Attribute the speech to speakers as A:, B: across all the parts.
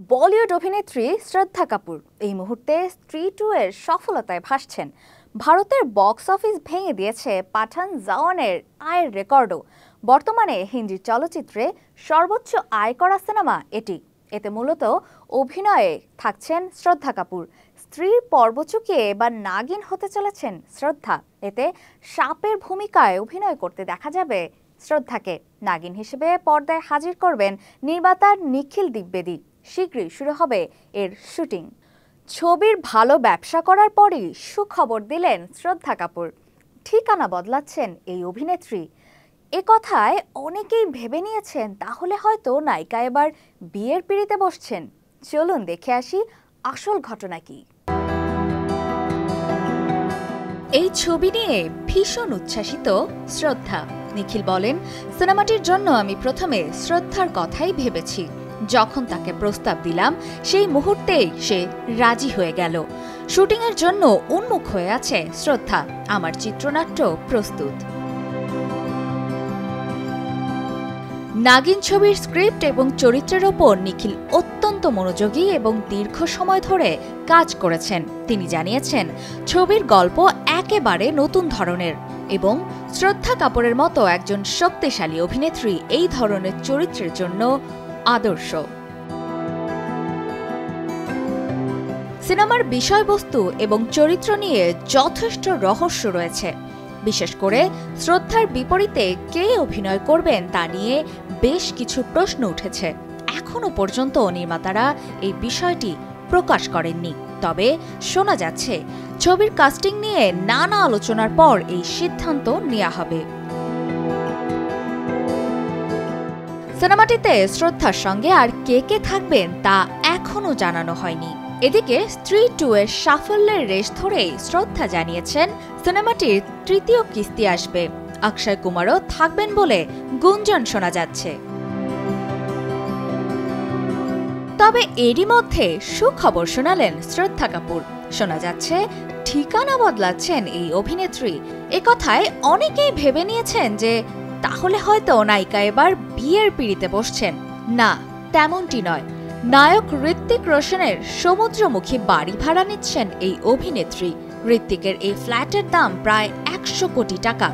A: বলিউড অভিনেত্রী শ্রদ্ধা কাপুর এই মুহূর্তে স্ত্রী 2 এর সফলতায় ভাসছেন। ভারতের বক্স অফিস ভেঙে দিয়েছে পাঠান জওয়ানের আয়ের রেকর্ডও। বর্তমানে হিন্দি চলচ্চিত্রে সর্বোচ্চ আয় করা সিনেমা এটি। এতে মূলত অভিনয়ে থাকছেন শ্রদ্ধা কাপুর। স্ত্রীর পর্ব চুকিয়ে এবার নাগিন হতে চলেছেন শ্রদ্ধা। এতে সাপের ভূমিকায় অভিনয় করতে দেখা যাবে শ্রদ্ধাকে। নাগিন হিসেবে পর্দায় হাজির করবেন নির্মাতা নিখিল দ্বিবেদী। শীঘ্রই শুরু হবে এর শুটিং। ছবির ভালো ব্যবসা করার পরই সুখবর দিলেন শ্রদ্ধা কাপুর। ঠিকানা বদলাচ্ছেন এই অভিনেত্রী। এ কথায় অনেকেই ভেবে নিয়েছেন তাহলে হয়তো নায়িকা এবার বিয়ের পিঁড়িতে বসছেন। চলুন দেখে আসি আসল ঘটনা কি। এই ছবি নিয়ে ভীষণ উচ্ছ্বাসিত শ্রদ্ধা। নিখিল বলেন, সিনেমাটির জন্য আমি প্রথমে শ্রদ্ধার কথাই ভেবেছি। যখন তাকে প্রস্তাব দিলাম সেই মুহূর্তেই সে রাজি হয়ে গেল। শুটিংয়ের জন্য উন্মুখ হয়ে আছে শ্রদ্ধা। আমার চিত্রনাট্য প্রস্তুত। নাগিন ছবির স্ক্রিপ্ট এবং চরিত্রের ওপর নিখিল অত্যন্ত মনোযোগী এবং দীর্ঘ সময় ধরে কাজ করেছেন। তিনি জানিয়েছেন, ছবির গল্প একেবারে নতুন ধরনের এবং শ্রদ্ধা কাপুরের মতো একজন শক্তিশালী অভিনেত্রী এই ধরনের চরিত্রের জন্য আদর্শ। সিনেমার বিষয়বস্তু এবং চরিত্র নিয়ে যথেষ্ট রহস্য রয়েছে। বিশেষ করে শ্রদ্ধার বিপরীতে কে অভিনয় করবেন তা নিয়ে বেশ কিছু প্রশ্ন উঠেছে। এখনো পর্যন্ত নির্মাতারা এই বিষয়টি প্রকাশ করেননি। তবে শোনা যাচ্ছে ছবির কাস্টিং নিয়ে নানা আলোচনার পর এই সিদ্ধান্ত নেওয়া হবে। সিনেমাটিতে শ্রদ্ধার সঙ্গে আর কে কে থাকবেন তা এখনো জানানো হয়নি। এদিকে স্ত্রী 2 এর সাফল্যের রেশ ধরেই শ্রদ্ধা জানিয়েছেন সিনেমাটির তৃতীয় কিস্তি আসবে। অক্ষয় কুমারও থাকবেন বলে গুঞ্জন শোনা যাচ্ছে। তবে এরই মধ্যে সুখবর শোনালেন শ্রদ্ধা কাপুর। শোনা যাচ্ছে ঠিকানা বদলাচ্ছেন এই অভিনেত্রী। একথায় অনেকেই ভেবে নিয়েছেন যে তাহলে হয়তো নায়িকা এবার বিয়ের পিঁড়িতে বসছেন। না, তেমনটি নয়। নায়ক ঋত্বিক রোশনের সমুদ্রমুখী বাড়ি ভাড়া নিচ্ছেন এই অভিনেত্রী। ঋত্বিকের এই ফ্ল্যাটের দাম প্রায় 100 কোটি টাকা।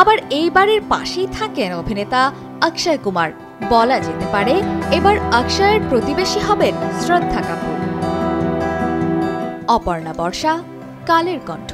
A: আবার এই বাড়ির পাশেই থাকেন অভিনেতা অক্ষয় কুমার। বলা যেতে পারে এবার অক্ষয়ের প্রতিবেশী হবেন শ্রদ্ধা কাপুর। অপর্ণা বর্ষা, কালের কণ্ঠ।